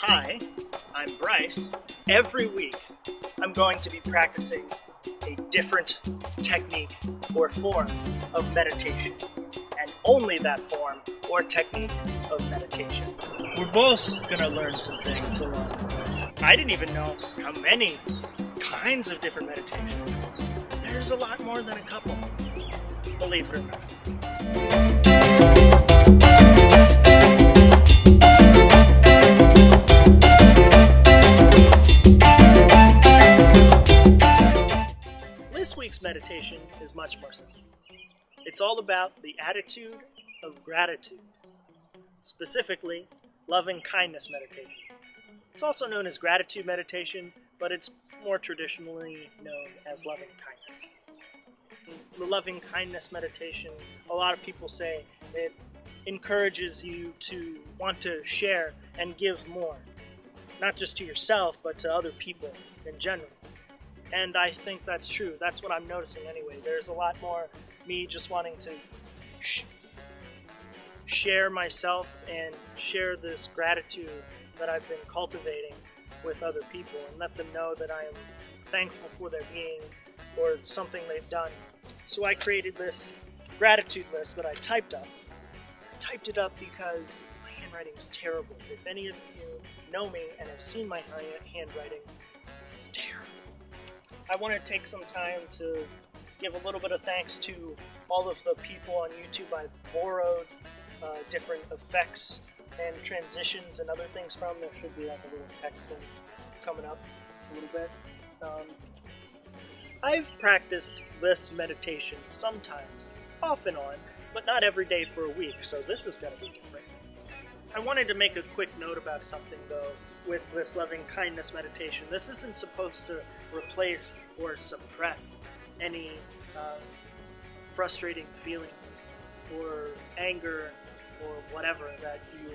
Hi, I'm Bryce. Every week, I'm going to be practicing a different technique or form of meditation, and only that form or technique of meditation. We're both going to learn some things along the way. I didn't even know how many kinds of different meditations. There's a lot more than a couple, believe it or not. This week's meditation is much more simple. It's all about the attitude of gratitude, specifically loving kindness meditation. It's also known as gratitude meditation, but it's more traditionally known as loving kindness. The loving kindness meditation, a lot of people say it encourages you to want to share and give more, not just to yourself, but to other people in general. And I think that's true. That's what I'm noticing anyway. There's a lot more me just wanting to share myself and share this gratitude that I've been cultivating with other people and let them know that I am thankful for their being or something they've done. So I created this gratitude list that I typed up. I typed it up because my handwriting is terrible. If any of you know me and have seen my handwriting, it's terrible. I want to take some time to give a little bit of thanks to all of the people on YouTube I've borrowed different effects and transitions and other things from. There should be like a little text thing coming up a little bit. I've practiced this meditation sometimes, off and on, but not every day for a week, so this is going to be different. I wanted to make a quick note about something, though, with this loving kindness meditation. This isn't supposed to replace or suppress any frustrating feelings or anger or whatever that you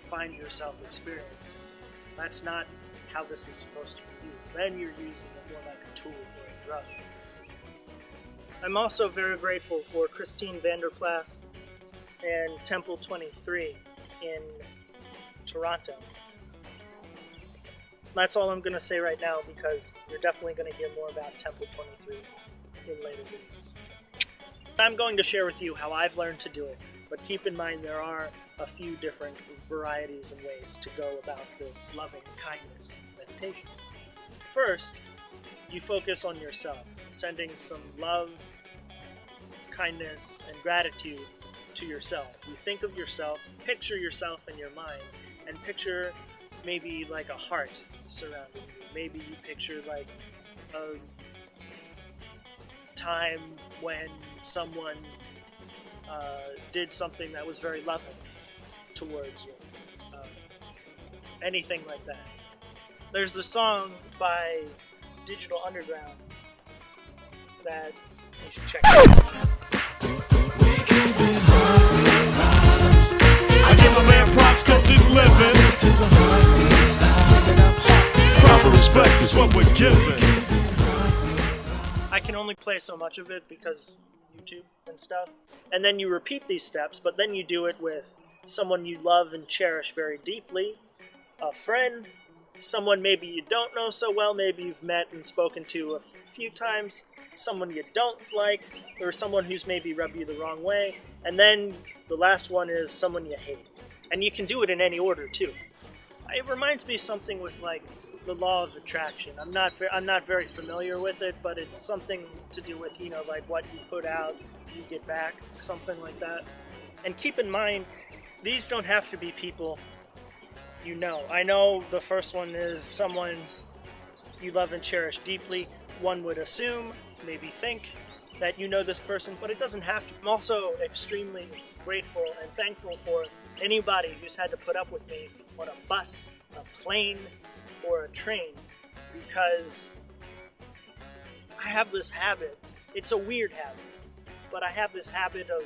find yourself experiencing. That's not how this is supposed to be used. Then you're using it more like a tool or a drug. I'm also very grateful for Christine Vanderplas and Temple 23 in Toronto. That's all I'm going to say right now because you're definitely going to hear more about Temple 23 in later videos. I'm going to share with you how I've learned to do it, but keep in mind there are a few different varieties and ways to go about this loving kindness meditation. First, you focus on yourself, sending some love, kindness, and gratitude to yourself. You think of yourself, picture yourself in your mind, and picture maybe like a heart surrounding you. Maybe you picture like a time when someone did something that was very loving towards you. Anything like that. There's the song by Digital Underground that you should check out. I give a man props cause he's living. Proper respect is what we're giving. I can only play so much of it because YouTube and stuff. And then you repeat these steps, but then you do it with someone you love and cherish very deeply, a friend, someone maybe you don't know so well, maybe you've met and spoken to a few times, someone you don't like, or someone who's maybe rubbed you the wrong way, and then the last one is someone you hate. And you can do it in any order too. It reminds me something with like the law of attraction. I'm not very familiar with it, but it's something to do with, you know, like what you put out, you get back, something like that. And keep in mind, these don't have to be people you know. I know the first one is someone you love and cherish deeply. One would assume, maybe think, that you know this person, but it doesn't have to. I'm also extremely grateful and thankful for anybody who's had to put up with me on a bus, a plane, or a train, because I have this habit. It's a weird habit, but I have this habit of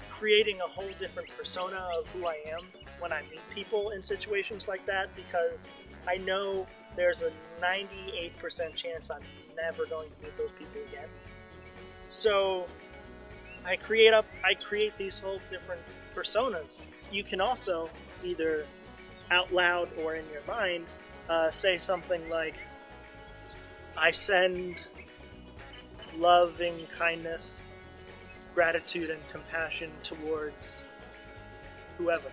creating a whole different persona of who I am when I meet people in situations like that, because I know there's a 98% chance I'm never going to meet those people again. So I create these whole different personas. You can also either out loud or in your mind, say something like, I send loving kindness, gratitude, and compassion towards whoever.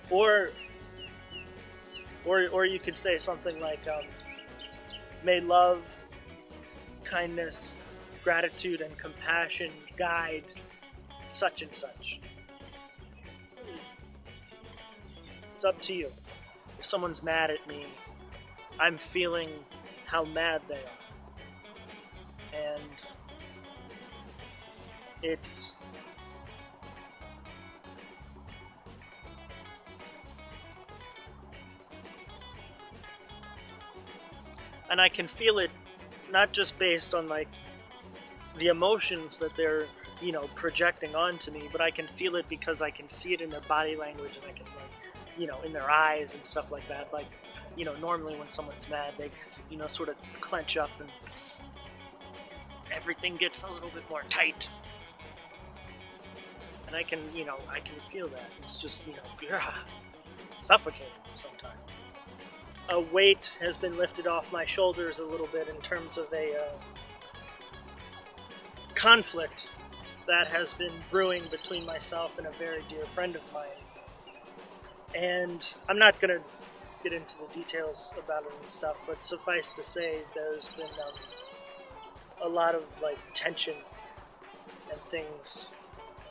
Or you could say something like, may love, kindness, gratitude, and compassion guide such and such. It's up to you. If someone's mad at me, I'm feeling how mad they are. And it's and I can feel it not just based on like the emotions that they're, projecting onto me, but I can feel it because I can see it in their body language, and I can in their eyes and stuff like that. Like, normally when someone's mad, they, sort of clench up and everything gets a little bit more tight. And I can feel that. It's just, suffocating sometimes. A weight has been lifted off my shoulders a little bit in terms of a conflict that has been brewing between myself and a very dear friend of mine. And I'm not going to get into the details about it and stuff, but suffice to say, there's been a lot of tension and things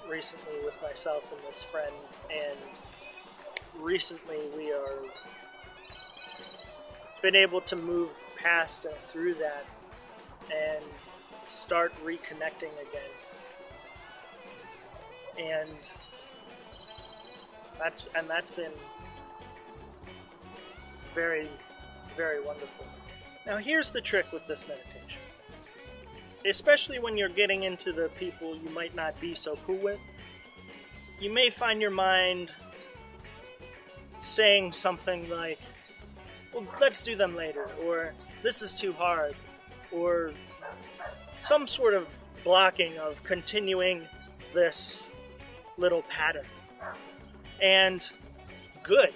recently with myself and this friend, and recently we are been able to move past and through that and start reconnecting again. And that's been very, very wonderful. Now here's the trick with this meditation. Especially when you're getting into the people you might not be so cool with, you may find your mind saying something like, well, let's do them later, or this is too hard, or some sort of blocking of continuing this little pattern. And good,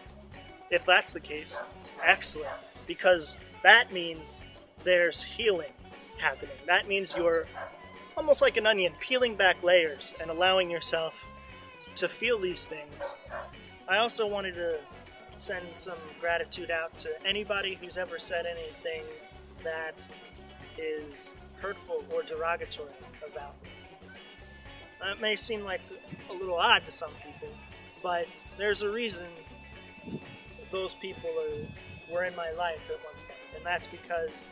if that's the case, excellent, because that means there's healing happening. That means you're almost like an onion, peeling back layers and allowing yourself to feel these things. I also wanted to send some gratitude out to anybody who's ever said anything that is hurtful or derogatory about me. That may seem like a little odd to some people, but there's a reason those people were in my life at one point, and that's because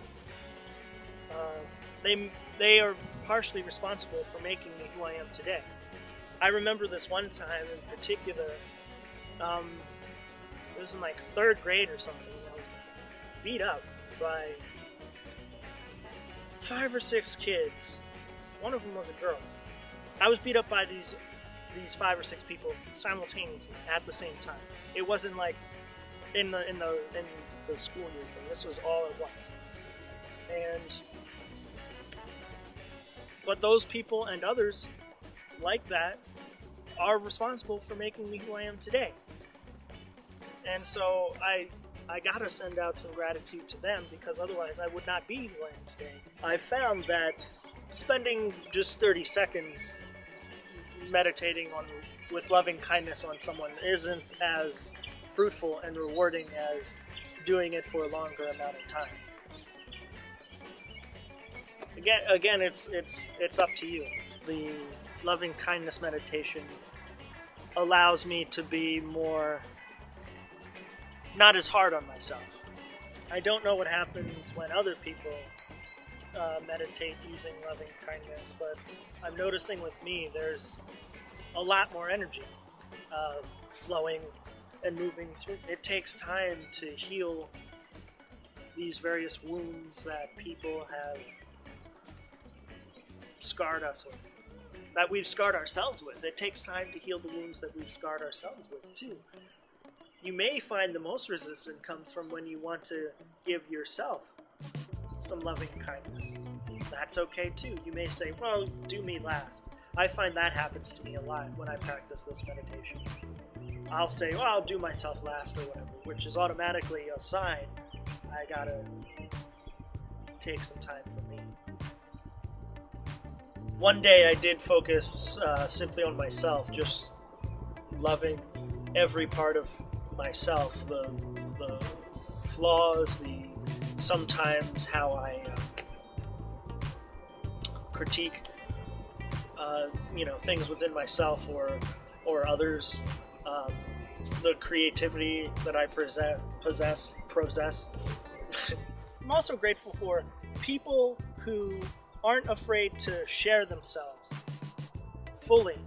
they are partially responsible for making me who I am today. I remember this one time in particular. It was in like 3rd grade or something. I was beat up by 5 or 6 kids. One of them was a girl. I was beat up by these 5 or 6 people simultaneously at the same time. It wasn't like in the school year thing. This was all at once. But those people and others like that are responsible for making me who I am today. And so I gotta send out some gratitude to them, because otherwise I would not be who I am today. I found that spending just 30 seconds meditating with loving kindness on someone isn't as fruitful and rewarding as doing it for a longer amount of time. Again, it's up to you. The loving kindness meditation allows me to be more, not as hard on myself. I don't know what happens when other people meditate using loving kindness, but I'm noticing with me there's a lot more energy flowing and moving through. It takes time to heal these various wounds that people have scarred us with, that we've scarred ourselves with. It takes time to heal the wounds that we've scarred ourselves with, too. You may find the most resistance comes from when you want to give yourself some loving kindness. That's okay, too. You may say, well, do me last. I find that happens to me a lot when I practice this meditation. I'll say, well, I'll do myself last or whatever, which is automatically a sign I gotta take some time for me. One day I did focus simply on myself, just loving every part of myself, the flaws, the sometimes how I critique things within myself or others, the creativity that I possess. I'm also grateful for people who aren't afraid to share themselves fully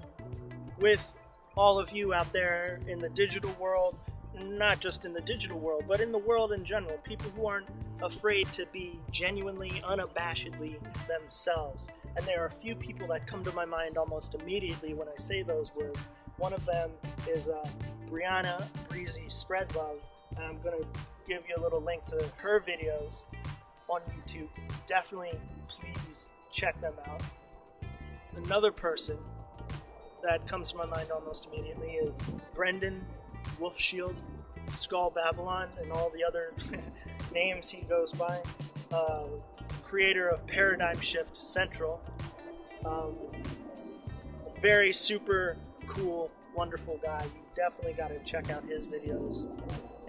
with all of you out there in the digital world, not just in the digital world, but in the world in general. People who aren't afraid to be genuinely, unabashedly themselves. And there are a few people that come to my mind almost immediately when I say those words. One of them is Brianna Breezy Spreadlove. And I'm going to give you a little link to her videos on YouTube. Definitely, please check them out. Another person that comes to my mind almost immediately is Brendan Wolfshield, Skull Babylon, and all the other names he goes by. Creator of Paradigm Shift Central. Very super cool, wonderful guy. You definitely got to check out his videos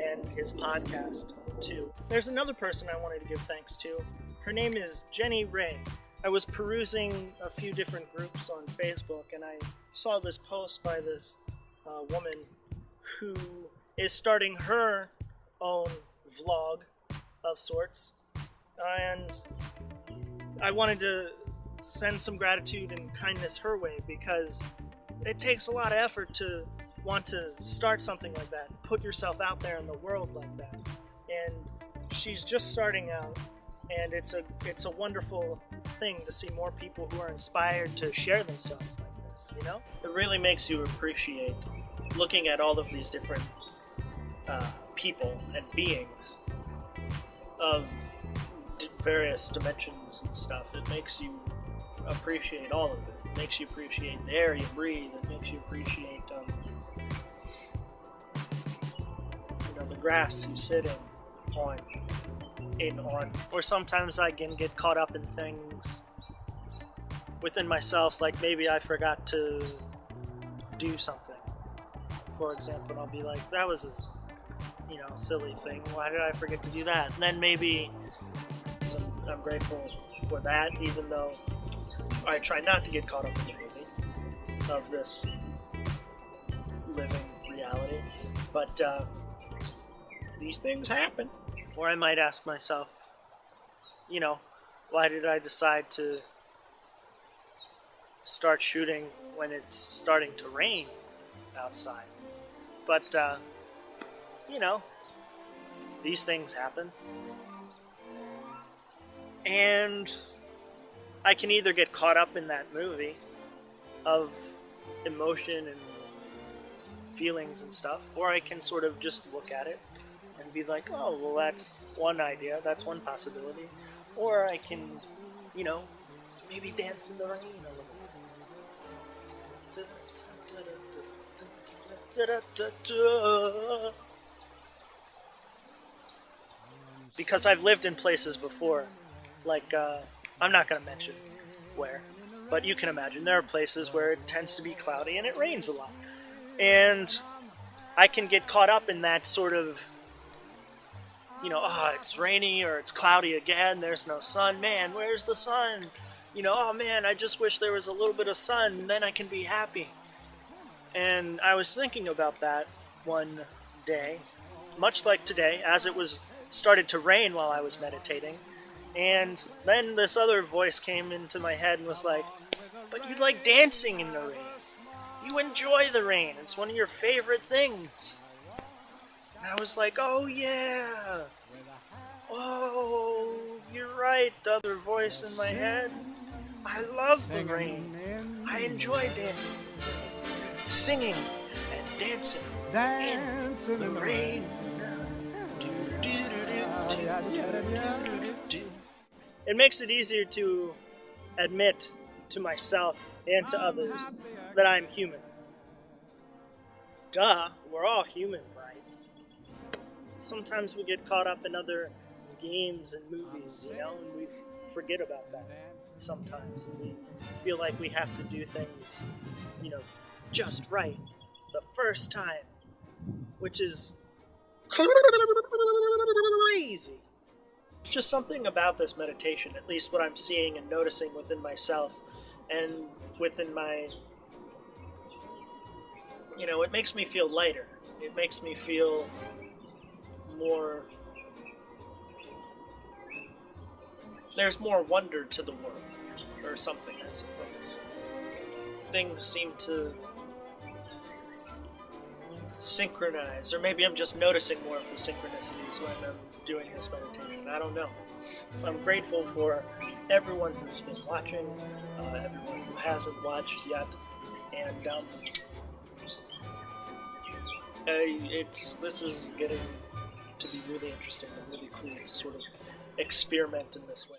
and his podcast too. There's another person I wanted to give thanks to. Her name is Jenny Ray. I was perusing a few different groups on Facebook and I saw this post by this woman who is starting her own vlog of sorts, and I wanted to send some gratitude and kindness her way because it takes a lot of effort to want to start something like that, put yourself out there in the world like that. And she's just starting out, and it's a wonderful thing to see more people who are inspired to share themselves like this, you know? It really makes you appreciate looking at all of these different people and beings of various dimensions and stuff. It makes you appreciate all of it. It makes you appreciate the air you breathe. It makes you appreciate the grass you sit on. Or sometimes I can get caught up in things within myself, like maybe I forgot to do something. For example, and I'll be like, that was a silly thing. Why did I forget to do that? And then maybe I'm grateful for that, even though I try not to get caught up in the movie of this living reality. But these things happen. Or I might ask myself, why did I decide to start shooting when it's starting to rain outside? But, these things happen. And I can either get caught up in that movie of emotion and feelings and stuff, or I can sort of just look at it and be like, oh, well, that's one idea, that's one possibility. Or I can, maybe dance in the rain a little bit. Because I've lived in places before, like, I'm not going to mention where, but you can imagine there are places where it tends to be cloudy and it rains a lot. And I can get caught up in that sort of, it's rainy or it's cloudy again, there's no sun, man, where's the sun? Oh man, I just wish there was a little bit of sun, and then I can be happy. And I was thinking about that one day, much like today, as it started to rain while I was meditating. And then this other voice came into my head and was like, but you like dancing in the rain. You enjoy the rain. It's one of your favorite things. And I was like, oh yeah. Oh, you're right, the other voice in my head. I love the rain. I enjoy dancing. Singing and dancing in the rain. It makes it easier to admit to myself and to others that I'm human. Duh, we're all human, Bryce. Sometimes we get caught up in other games and movies, you know, and we forget about that sometimes. And we feel like we have to do things, you know, just right the first time, which is crazy. It's just something about this meditation, at least what I'm seeing and noticing within myself and within my, you know, it makes me feel lighter. It makes me feel more, there's more wonder to the world, or something, I suppose. Things seem to synchronize, or maybe I'm just noticing more of the synchronicities when I'm doing this meditation. I don't know. I'm grateful for everyone who's been watching, everyone who hasn't watched yet, and this is getting to be really interesting and really cool to sort of experiment in this way.